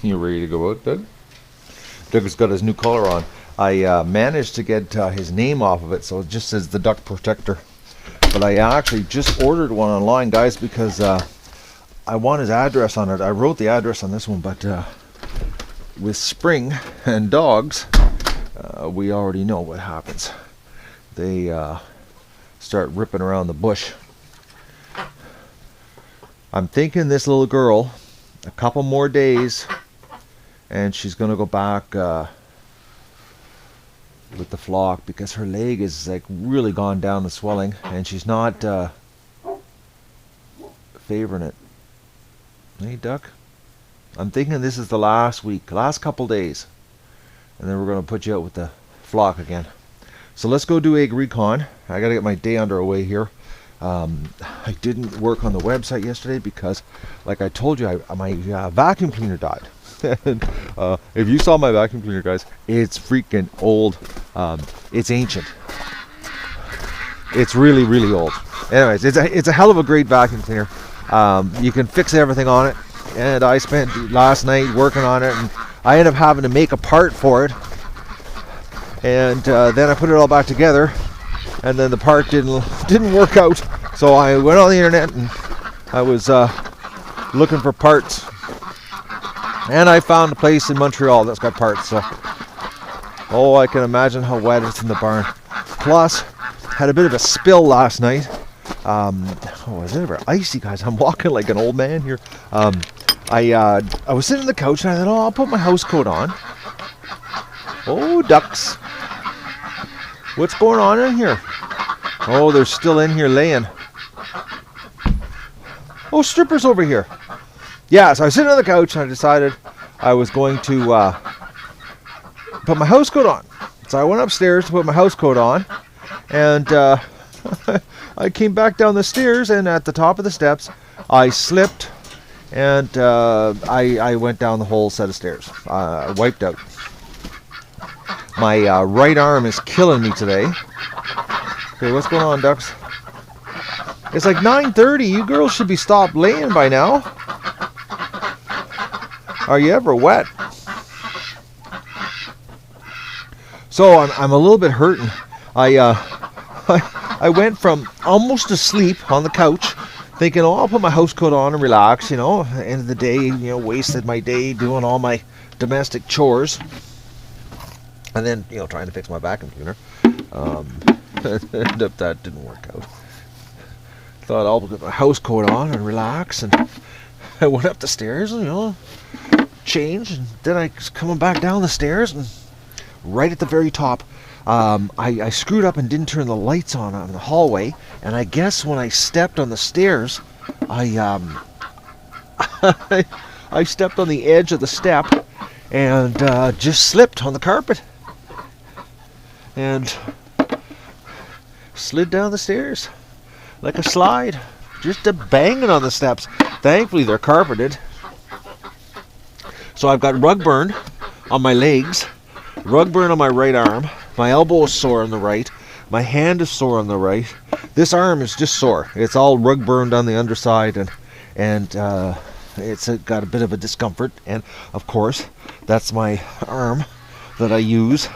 You ready to go out, Doug? Doug's got his new collar on. I managed to get his name off of it, so it just says the Duck Protector. But I actually just ordered one online, guys, because I want his address on it. I wrote the address on this one, but with spring and dogs, we already know what happens. They start ripping around the bush. I'm thinking this little girl, a couple more days, and she's going to go back with the flock, because her leg is like really gone down and swelling, and she's not favoring it. Hey, Duck, I'm thinking this is the last week, last couple days, and then we're going to put you out with the flock again. So let's go do egg recon. I got to get my day underway here. I didn't work on the website yesterday because, like I told you, my vacuum cleaner died. And, if you saw my vacuum cleaner, guys, it's freaking old. It's ancient. It's really, really old. Anyways, it's a hell of a great vacuum cleaner. You can fix everything on it, and I spent last night working on it, and I ended up having to make a part for it, and then I put it all back together, and then the part didn't work out. So I went on the internet and I was looking for parts, and I found a place in Montreal that's got parts. So, oh, I can imagine how wet it's in the barn. Plus, had a bit of a spill last night. Oh, is it ever icy, guys? I'm walking like an old man here. I was sitting on the couch and I thought, oh, I'll put my house coat on. Oh, ducks. What's going on in here? Oh, they're still in here laying. Oh, strippers over here. Yeah, so I was sitting on the couch and I decided I was going to put my house coat on. So I went upstairs to put my house coat on, and I came back down the stairs, and at the top of the steps I slipped, and I went down the whole set of stairs. Wiped out. My right arm is killing me today. Okay, what's going on, ducks? It's like 9:30. You girls should be stopped laying by now. Are you ever wet? So I'm a little bit hurting. I went from almost asleep on the couch, thinking, oh, I'll put my house coat on and relax. You know, at the end of the day, wasted my day doing all my domestic chores, and then trying to fix my vacuum cleaner. Ended up that didn't work out. Thought I'll put my house coat on and relax, and I went up the stairs and changed, and then I was coming back down the stairs, and right at the very top, I screwed up and didn't turn the lights on in the hallway, and I guess when I stepped on the stairs, I stepped on the edge of the step and just slipped on the carpet and slid down the stairs like a slide, just a banging on the steps. Thankfully they're carpeted. So I've got rug burn on my legs, rug burn on my right arm, my elbow is sore on the right, my hand is sore on the right. This arm is just sore. It's all rug burned on the underside, and it's got a bit of a discomfort. And of course, that's my arm that I use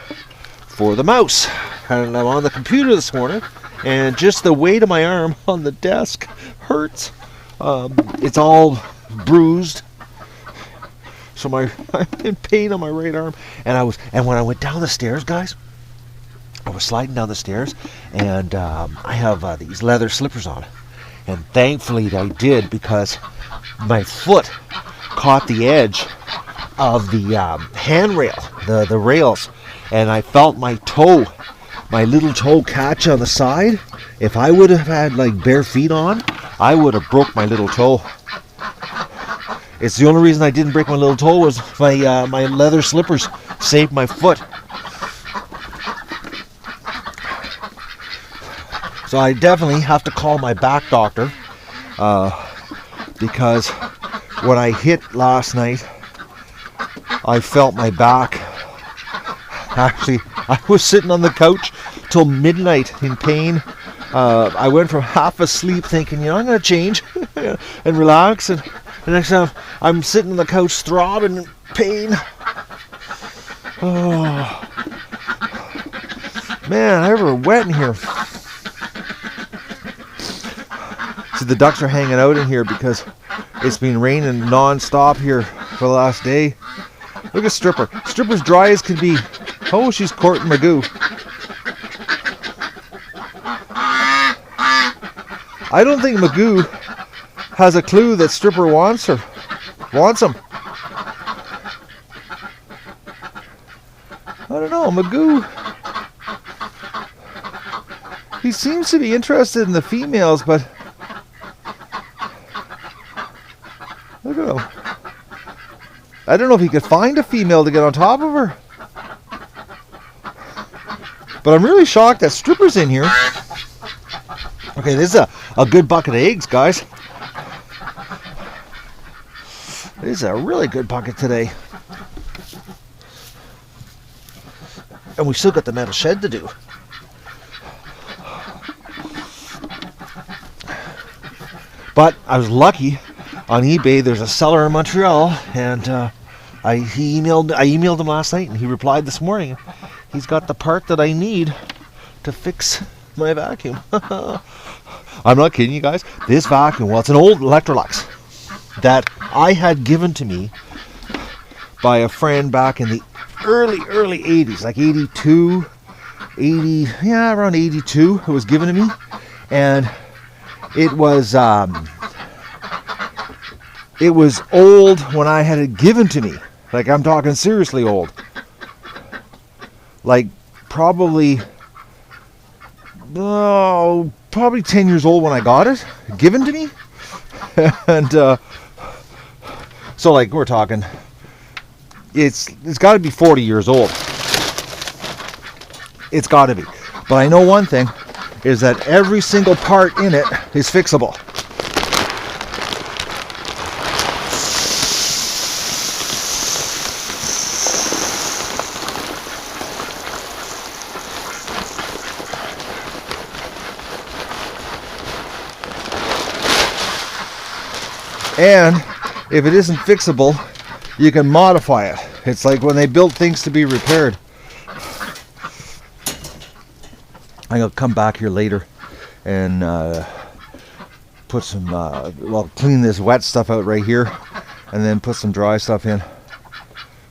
for the mouse. And I'm on the computer this morning, and just the weight of my arm on the desk hurts. It's all bruised. So I'm in pain on my right arm, and when I went down the stairs, guys, I was sliding down the stairs, and I have these leather slippers on, and thankfully I did, because my foot caught the edge of the handrail, the rails, and I felt my little toe catch on the side. If I would have had like bare feet on, I would have broke my little toe. It's the only reason I didn't break my little toe was my leather slippers saved my foot. So I definitely have to call my back doctor, because when I hit last night, I felt my back. Actually, I was sitting on the couch till midnight in pain. I went from half asleep thinking, I'm going to change and relax, and The next time I'm sitting on the couch throbbing in pain. Oh. Man, I ever wet in here. See, the ducks are hanging out in here because it's been raining non-stop here for the last day. Look at Stripper. Stripper's dry as can be. Oh, she's courting Magoo. I don't think Magoo has a clue that Stripper wants him. I don't know, Magoo. He seems to be interested in the females, but look at him. I don't know if he could find a female to get on top of her. But I'm really shocked that Stripper's in here. Okay, this is a good bucket of eggs, guys. This is a really good bucket today. And we still got the metal shed to do. But I was lucky. On eBay, there's a seller in Montreal, and I emailed him last night, and he replied this morning. He's got the part that I need to fix my vacuum. I'm not kidding you guys. This vacuum, well, it's an old Electrolux that I had given to me by a friend back in the early 80s, like 82, 80, yeah, around 82. It was given to me, and it was old when I had it given to me. Like, I'm talking seriously old. Like, probably 10 years old when I got it, given to me. And so, like, we're talking, it's got to be 40 years old. It's got to be. But I know one thing, is that every single part in it is fixable. And if it isn't fixable, you can modify it. It's like when they build things to be repaired. I'm going to come back here later and put some, clean this wet stuff out right here, and then put some dry stuff in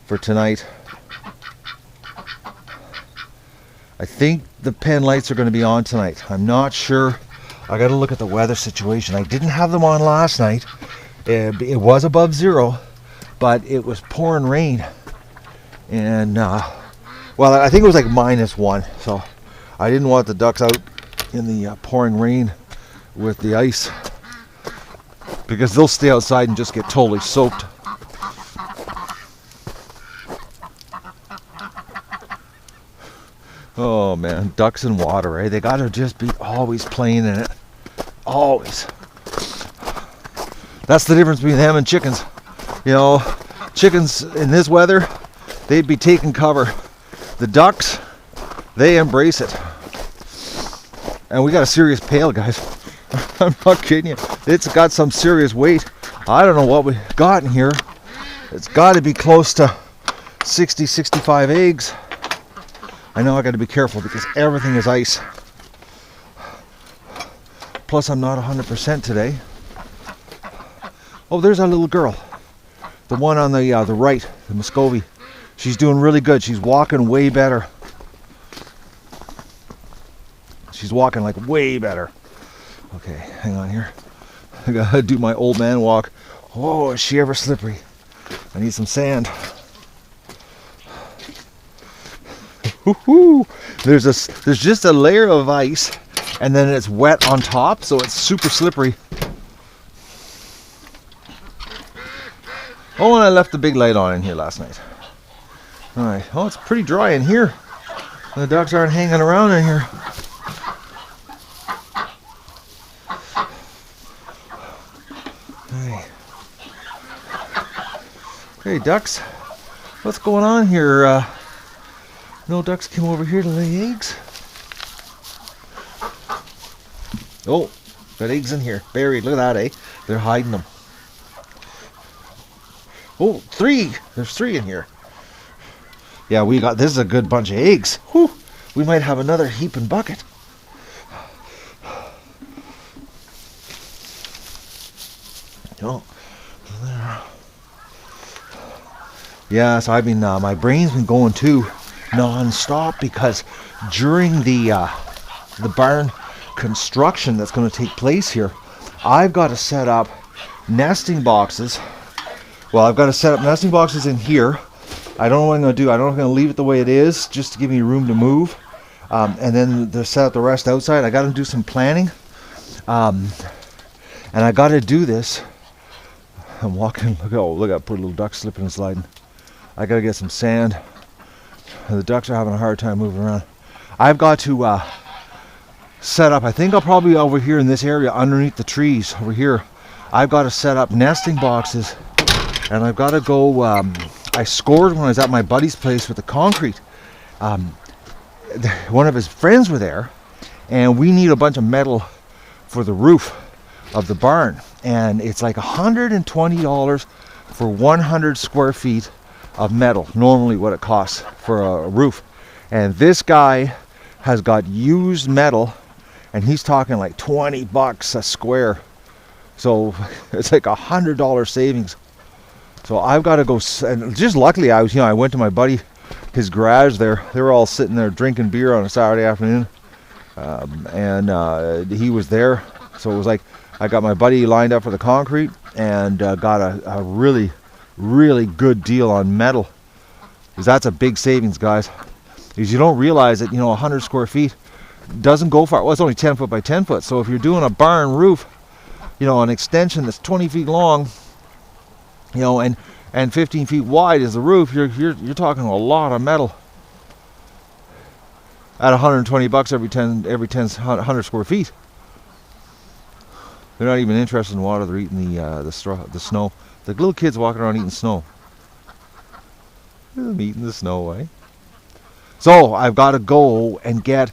for tonight. I think the pen lights are going to be on tonight. I'm not sure. I got to look at the weather situation. I didn't have them on last night. It was above zero, but it was pouring rain, and I think it was like -1, so I didn't want the ducks out in the pouring rain with the ice, because they'll stay outside and just get totally soaked. Oh man, ducks in water, eh? They gotta just be always playing in it, always. That's the difference between them and chickens. You know, chickens in this weather, they'd be taking cover. The ducks, they embrace it. And we got a serious pail, guys. I'm not kidding you. It's got some serious weight. I don't know what we got in here. It's got to be close to 60, 65 eggs. I know I got to be careful because everything is ice. Plus, I'm not 100% today. Oh, there's our little girl. The one on the right, the Muscovy. She's doing really good. She's walking way better. She's walking like way better. Okay, hang on here. I gotta do my old man walk. Oh, is she ever slippery? I need some sand. Woohoo! There's just a layer of ice, and then it's wet on top, so it's super slippery. Oh, and I left the big light on in here last night. Alright, oh, it's pretty dry in here. The ducks aren't hanging around in here. Hey, ducks. What's going on here? No ducks came over here to lay eggs. Oh, got eggs in here. Buried. Look at that, eh? They're hiding them. Oh, 3. There's 3 in here. Yeah, this is a good bunch of eggs. Whew. We might have another heaping bucket. Oh, there. Yeah, so I've been, my brain's been going too non-stop because during the barn construction that's going to take place here, I've got to set up nesting boxes. Well, I've got to set up nesting boxes in here. I don't know what I'm going to do. I don't know if I'm going to leave it the way it is just to give me room to move. And then to set up the rest outside. I got to do some planning. And I got to do this. I'm walking. Look, I put a little duck slipping and sliding. I got to get some sand. The ducks are having a hard time moving around. I've got to set up, I think I'll probably over here in this area underneath the trees over here. I've got to set up nesting boxes. And I've got to go, I scored when I was at my buddy's place with the concrete. One of his friends were there. And we need a bunch of metal for the roof of the barn. And it's like $120 for 100 square feet of metal, normally what it costs for a roof. And this guy has got used metal, and he's talking like $20 a square. So it's like $100 savings. So I've got to go, and just luckily I went to my buddy, his garage there. They were all sitting there drinking beer on a Saturday afternoon, and he was there. So it was like I got my buddy lined up for the concrete and got a really, really good deal on metal. Because that's a big savings, guys. Because you don't realize that 100 square feet doesn't go far. Well, it's only 10 foot by 10 foot. So if you're doing a barn roof, an extension that's 20 feet long, and 15 feet wide is the roof, you're talking a lot of metal at $120 every 100 square feet. They're not even interested in water. They're eating the snow. The little kids walking around eating snow. They're eating the snow, eh? So I've got to go and get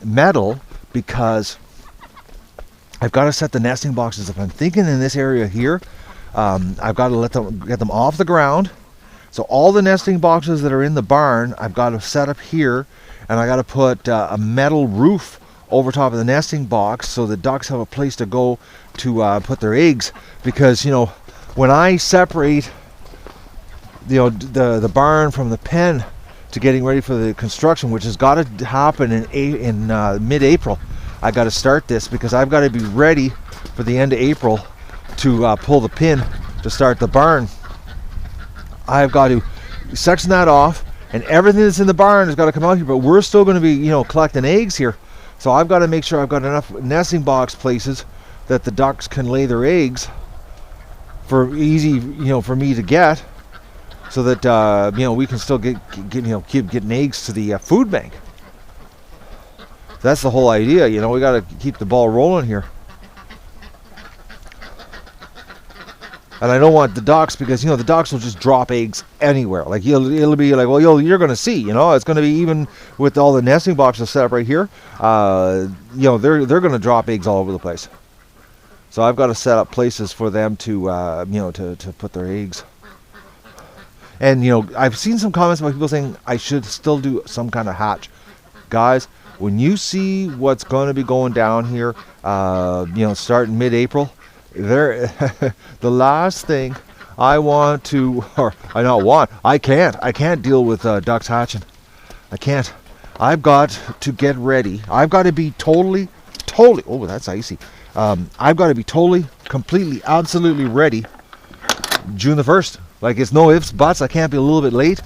metal because I've got to set the nesting boxes up. I'm thinking in this area here, I've got to get them off the ground. So all the nesting boxes that are in the barn, I've got to set up here, and I got to put a metal roof over top of the nesting box so the ducks have a place to go to put their eggs. Because when I separate the barn from the pen to getting ready for the construction, which has got to happen in mid-April, I got to start this because I've got to be ready for the end of April to pull the pin to start the barn. I've got to section that off, and everything that's in the barn has got to come out here, but we're still going to be collecting eggs here. So I've got to make sure I've got enough nesting box places that the ducks can lay their eggs for easy, for me to get, so that we can still keep getting eggs to the food bank. That's the whole idea. We got to keep the ball rolling here. And I don't want the ducks, because the ducks will just drop eggs anywhere. Like it'll be like, well, you're going to see, it's going to be, even with all the nesting boxes set up right here, they're going to drop eggs all over the place. So I've got to set up places for them to to put their eggs. And I've seen some comments about people saying I should still do some kind of hatch. Guys, when you see what's going to be going down here, starting mid-April, the last thing I want to, or I can't deal with ducks hatching. I can't. I've got to get ready. I've got to be totally, oh, that's icy. I've got to be totally, completely, absolutely ready June the 1st. Like, it's no ifs, buts. I can't be a little bit late.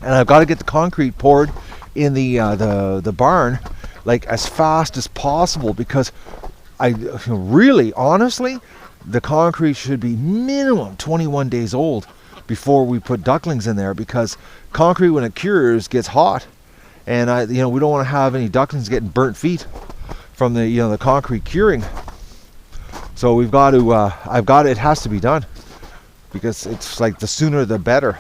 And I've got to get the concrete poured in the barn, like, as fast as possible, because really, honestly, the concrete should be minimum 21 days old before we put ducklings in there, because concrete, when it cures, gets hot, and we don't want to have any ducklings getting burnt feet from the concrete curing. So we've got to, it has to be done, because it's like the sooner the better.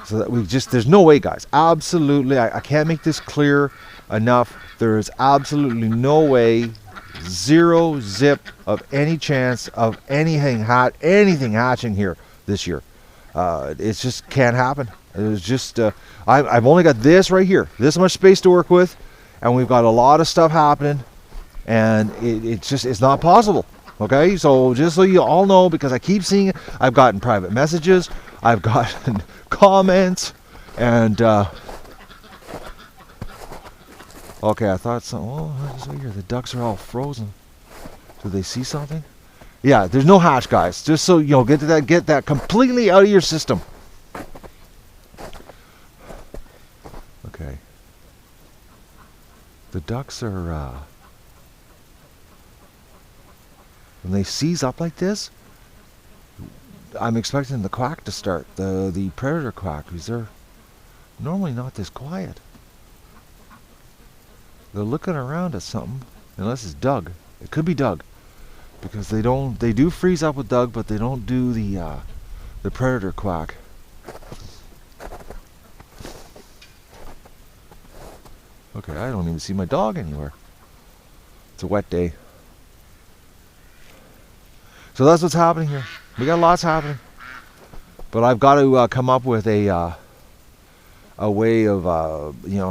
So that there's no way, guys, absolutely, I can't make this clear enough. There is absolutely no way, zero zip of any chance of anything hatching here this year. It just can't happen. It was just I've only got this right here, this much space to work with, and we've got a lot of stuff happening, and it's not possible. Okay, so just so you all know, because I keep seeing it, I've gotten private messages, I've gotten comments, and okay, I thought something. Oh, that's weird. The ducks are all frozen. Do they see something? Yeah, there's no hatch, guys. Just so you know, get that completely out of your system. Okay. The ducks are when they seize up like this, I'm expecting the quack to start, the predator quack, because they're normally not this quiet. They're looking around at something, unless it's Doug. It could be Doug, because they do freeze up with Doug, but they don't do the predator quack. Okay, I don't even see my dog anywhere. It's a wet day. So that's what's happening here. We got lots happening, but I've got to come up with a way of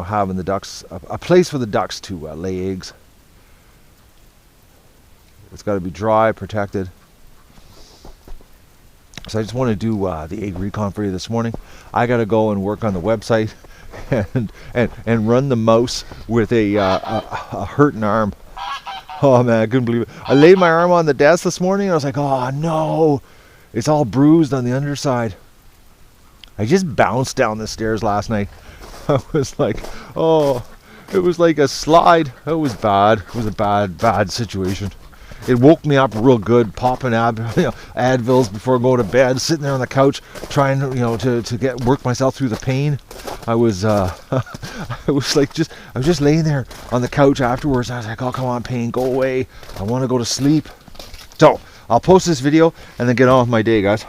having the ducks, a place for the ducks to lay eggs. It's got to be dry, protected. So I just want to do the egg recon for you this morning. I got to go and work on the website and run the mouse with a hurting arm. Oh man, I couldn't believe it. I laid my arm on the desk this morning and I was like, oh no, it's all bruised on the underside. I just bounced down the stairs last night. I was like, oh, it was like a slide. It was bad. It was a bad situation. It woke me up real good, popping Advils before going to bed, sitting there on the couch trying to work myself through the pain. I was I was just laying there on the couch afterwards. I was like, oh come on, pain, go away. I want to go to sleep. So I'll post this video and then get on with my day, guys.